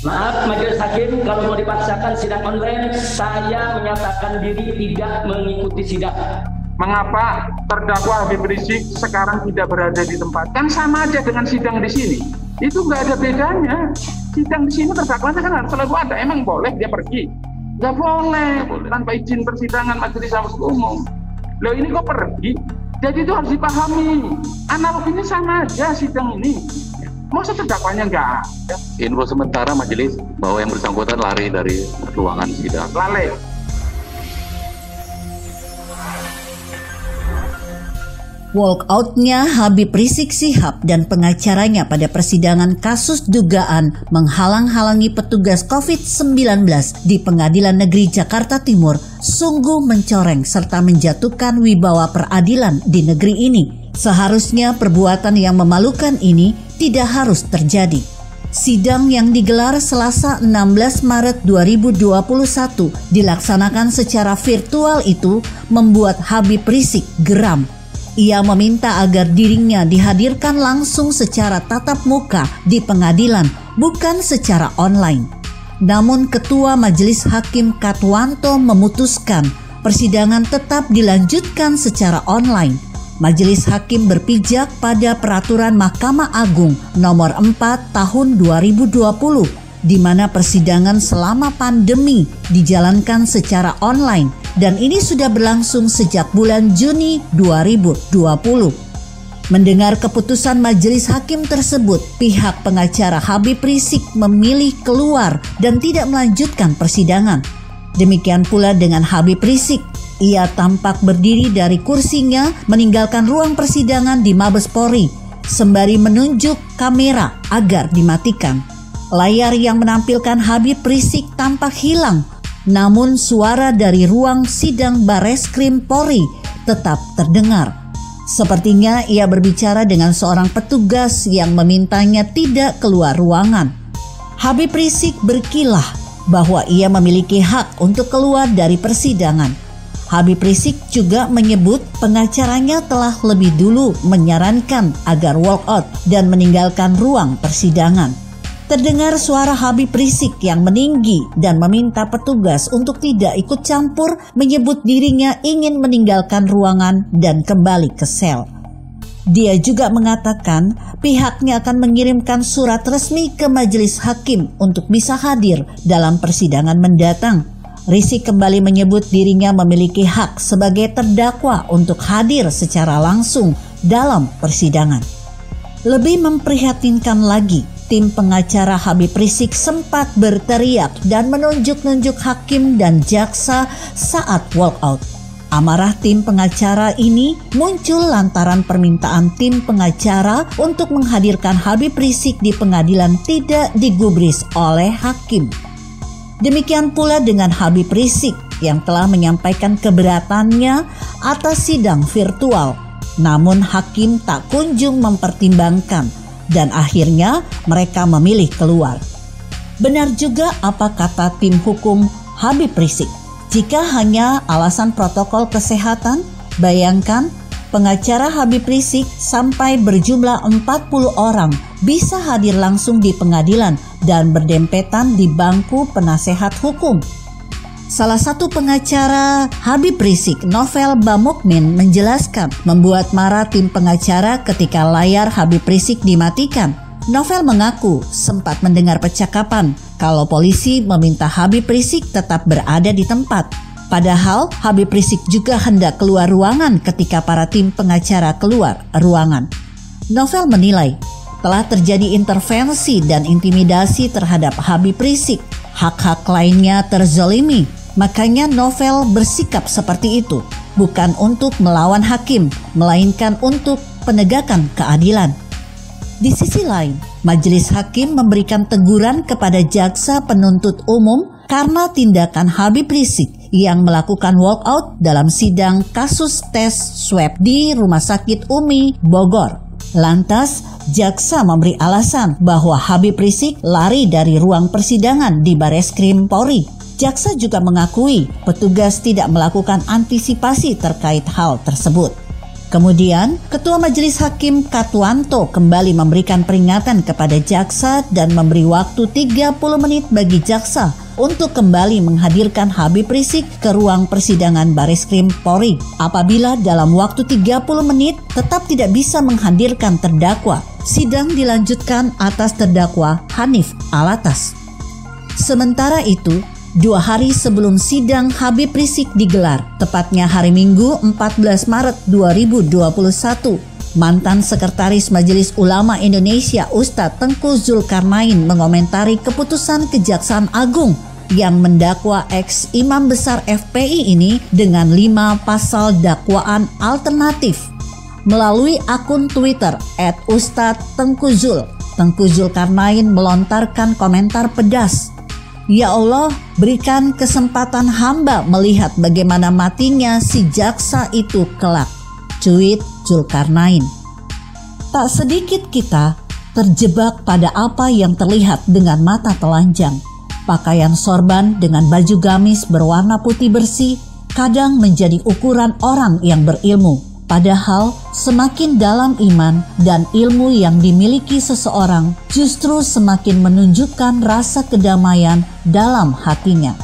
Maaf Majelis Hakim, kalau mau dipaksakan sidang online, saya menyatakan diri tidak mengikuti sidang. Mengapa terdakwa Habib Rizik sekarang tidak berada di tempat? Kan sama aja dengan sidang di sini. Itu nggak ada bedanya. Sidang di sini terdakwanya kan harus selalu ada. Emang boleh dia pergi? Nggak boleh. Tanpa izin persidangan majelis umum. Loh ini kok pergi? Jadi itu harus dipahami. Analoginya sama aja sidang ini. Masa terdakwanya nggak ada? Info sementara majelis bahwa yang bersangkutan lari dari ruangan sidang. Lalai. Walkout-nya Habib Rizik Syihab dan pengacaranya pada persidangan kasus dugaan menghalang-halangi petugas COVID-19 di Pengadilan Negeri Jakarta Timur sungguh mencoreng serta menjatuhkan wibawa peradilan di negeri ini. Seharusnya perbuatan yang memalukan ini tidak harus terjadi. Sidang yang digelar Selasa 16 Maret 2021 dilaksanakan secara virtual itu membuat Habib Rizik geram. Ia meminta agar dirinya dihadirkan langsung secara tatap muka di pengadilan, bukan secara online. Namun Ketua Majelis Hakim Katwanto memutuskan persidangan tetap dilanjutkan secara online. Majelis Hakim berpijak pada Peraturan Mahkamah Agung Nomor 4 Tahun 2020, di mana persidangan selama pandemi dijalankan secara online dan ini sudah berlangsung sejak bulan Juni 2020. Mendengar keputusan Majelis Hakim tersebut, pihak pengacara Habib Rizik memilih keluar dan tidak melanjutkan persidangan. Demikian pula dengan Habib Rizik. Ia tampak berdiri dari kursinya meninggalkan ruang persidangan di Mabes Polri sembari menunjuk kamera agar dimatikan. Layar yang menampilkan Habib Rizik tampak hilang, namun suara dari ruang sidang Bareskrim Polri tetap terdengar. Sepertinya ia berbicara dengan seorang petugas yang memintanya tidak keluar ruangan. Habib Rizik berkilah bahwa ia memiliki hak untuk keluar dari persidangan. Habib Rizik juga menyebut pengacaranya telah lebih dulu menyarankan agar walkout dan meninggalkan ruang persidangan. Terdengar suara Habib Rizik yang meninggi dan meminta petugas untuk tidak ikut campur, menyebut dirinya ingin meninggalkan ruangan dan kembali ke sel. Dia juga mengatakan pihaknya akan mengirimkan surat resmi ke Majelis Hakim untuk bisa hadir dalam persidangan mendatang. Rizik kembali menyebut dirinya memiliki hak sebagai terdakwa untuk hadir secara langsung dalam persidangan. Lebih memprihatinkan lagi, tim pengacara Habib Rizik sempat berteriak dan menunjuk-nunjuk hakim dan jaksa saat walkout. Amarah tim pengacara ini muncul lantaran permintaan tim pengacara untuk menghadirkan Habib Rizik di pengadilan tidak digubris oleh hakim. Demikian pula dengan Habib Rizik yang telah menyampaikan keberatannya atas sidang virtual. Namun hakim tak kunjung mempertimbangkan dan akhirnya mereka memilih keluar. Benar juga apa kata tim hukum Habib Rizik. Jika hanya alasan protokol kesehatan, bayangkan pengacara Habib Rizik sampai berjumlah 40 orang bisa hadir langsung di pengadilan dan berdempetan di bangku penasehat hukum. Salah satu pengacara Habib Rizik, Novel Bamukmin, menjelaskan membuat marah tim pengacara ketika layar Habib Rizik dimatikan. Novel mengaku sempat mendengar percakapan kalau polisi meminta Habib Rizik tetap berada di tempat. Padahal Habib Rizik juga hendak keluar ruangan ketika para tim pengacara keluar ruangan. Novel menilai telah terjadi intervensi dan intimidasi terhadap Habib Rizik. Hak-hak lainnya terzolimi, makanya Novel bersikap seperti itu, bukan untuk melawan hakim, melainkan untuk penegakan keadilan. Di sisi lain, Majelis Hakim memberikan teguran kepada jaksa penuntut umum karena tindakan Habib Rizik yang melakukan walkout dalam sidang kasus tes swab di Rumah Sakit Umi, Bogor. Lantas, jaksa memberi alasan bahwa Habib Rizik lari dari ruang persidangan di Bareskrim Polri. Jaksa juga mengakui petugas tidak melakukan antisipasi terkait hal tersebut. Kemudian, Ketua Majelis Hakim Katwanto kembali memberikan peringatan kepada jaksa dan memberi waktu 30 menit bagi jaksa untuk kembali menghadirkan Habib Rizik ke ruang persidangan Bareskrim Polri. Apabila dalam waktu 30 menit tetap tidak bisa menghadirkan terdakwa, sidang dilanjutkan atas terdakwa Hanif Alatas. Sementara itu, 2 hari sebelum sidang Habib Rizik digelar, tepatnya hari Minggu 14 Maret 2021, mantan Sekretaris Majelis Ulama Indonesia Ustadz Tengku Zulkarnain mengomentari keputusan Kejaksaan Agung yang mendakwa ex-imam besar FPI ini dengan 5 pasal dakwaan alternatif. Melalui akun Twitter @ustadz_tengku_zul, Tengku Zulkarnain melontarkan komentar pedas. Ya Allah, berikan kesempatan hamba melihat bagaimana matinya si jaksa itu kelak. Cuit Zulkarnain. Tak sedikit kita terjebak pada apa yang terlihat dengan mata telanjang. Pakaian sorban dengan baju gamis berwarna putih bersih kadang menjadi ukuran orang yang berilmu. Padahal semakin dalam iman dan ilmu yang dimiliki seseorang justru semakin menunjukkan rasa kedamaian dalam hatinya.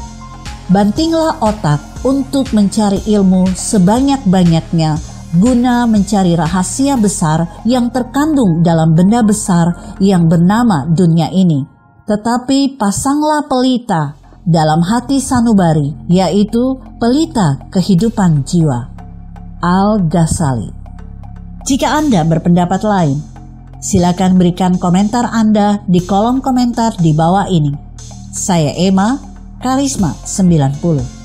Bantinglah otak untuk mencari ilmu sebanyak-banyaknya guna mencari rahasia besar yang terkandung dalam benda besar yang bernama dunia ini. Tetapi pasanglah pelita dalam hati sanubari, yaitu pelita kehidupan jiwa. Al-Ghazali. Jika Anda berpendapat lain, silakan berikan komentar Anda di kolom komentar di bawah ini. Saya Emma, Karisma 90.